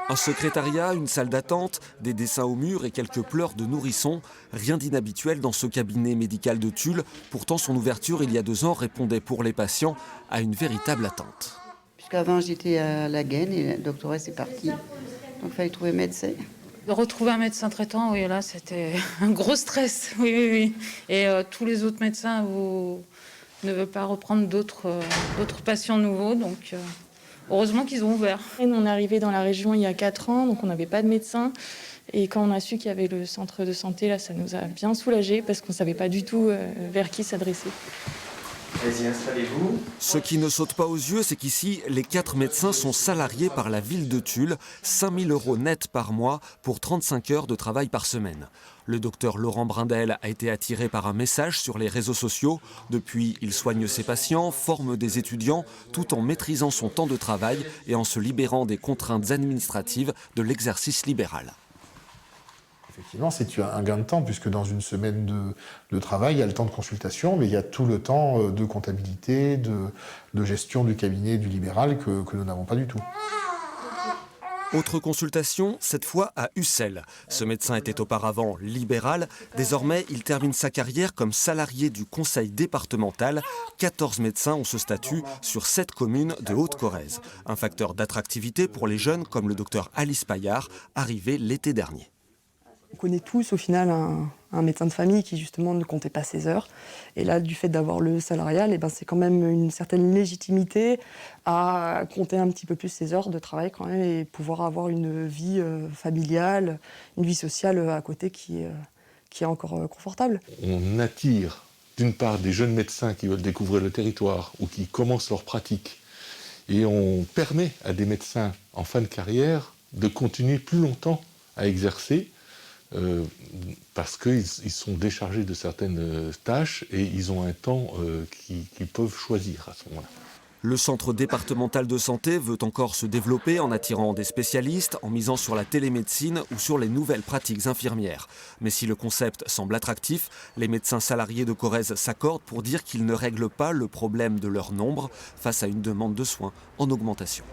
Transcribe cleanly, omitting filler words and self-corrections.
Un secrétariat, une salle d'attente, des dessins au mur et quelques pleurs de nourrissons. Rien d'inhabituel dans ce cabinet médical de Tulle. Pourtant, son ouverture il y a 2 ans répondait pour les patients à une véritable attente. Puisqu'avant j'étais à la Gaine et le doctorat c'est parti. Donc il fallait trouver un médecin. De retrouver un médecin traitant, oui, là c'était un gros stress. Oui. Et tous les autres médecins ne veulent pas reprendre d'autres patients nouveaux. Donc heureusement qu'ils ont ouvert. Nous, on est arrivé dans la région il y a 4 ans, donc on n'avait pas de médecin. Et quand on a su qu'il y avait le centre de santé, là, ça nous a bien soulagés parce qu'on ne savait pas du tout vers qui s'adresser. Vas-y, installez-vous. Ce qui ne saute pas aux yeux, c'est qu'ici, les 4 médecins sont salariés par la ville de Tulle, 5 000 € net par mois pour 35 heures de travail par semaine. Le docteur Laurent Brindel a été attiré par un message sur les réseaux sociaux. Depuis, il soigne ses patients, forme des étudiants, tout en maîtrisant son temps de travail et en se libérant des contraintes administratives de l'exercice libéral. Effectivement, c'est un gain de temps, puisque dans une semaine de travail, il y a le temps de consultation, mais il y a tout le temps de comptabilité, de gestion du cabinet du libéral que nous n'avons pas du tout. Autre consultation, cette fois à Ussel. Ce médecin était auparavant libéral. Désormais, il termine sa carrière comme salarié du conseil départemental. 14 médecins ont ce statut sur 7 communes de Haute-Corrèze. Un facteur d'attractivité pour les jeunes comme le docteur Alice Paillard, arrivé l'été dernier. On connaît tous au final un médecin de famille qui justement ne comptait pas ses heures. Et là, du fait d'avoir le salarial, c'est quand même une certaine légitimité à compter un petit peu plus ses heures de travail quand même et pouvoir avoir une vie familiale, une vie sociale à côté qui est encore confortable. On attire d'une part des jeunes médecins qui veulent découvrir le territoire ou qui commencent leur pratique et on permet à des médecins en fin de carrière de continuer plus longtemps à exercer parce qu'ils sont déchargés de certaines tâches et ils ont un temps qu'ils peuvent choisir à ce moment-là. Le centre départemental de santé veut encore se développer en attirant des spécialistes, en misant sur la télémédecine ou sur les nouvelles pratiques infirmières. Mais si le concept semble attractif, les médecins salariés de Corrèze s'accordent pour dire qu'ils ne règlent pas le problème de leur nombre face à une demande de soins en augmentation.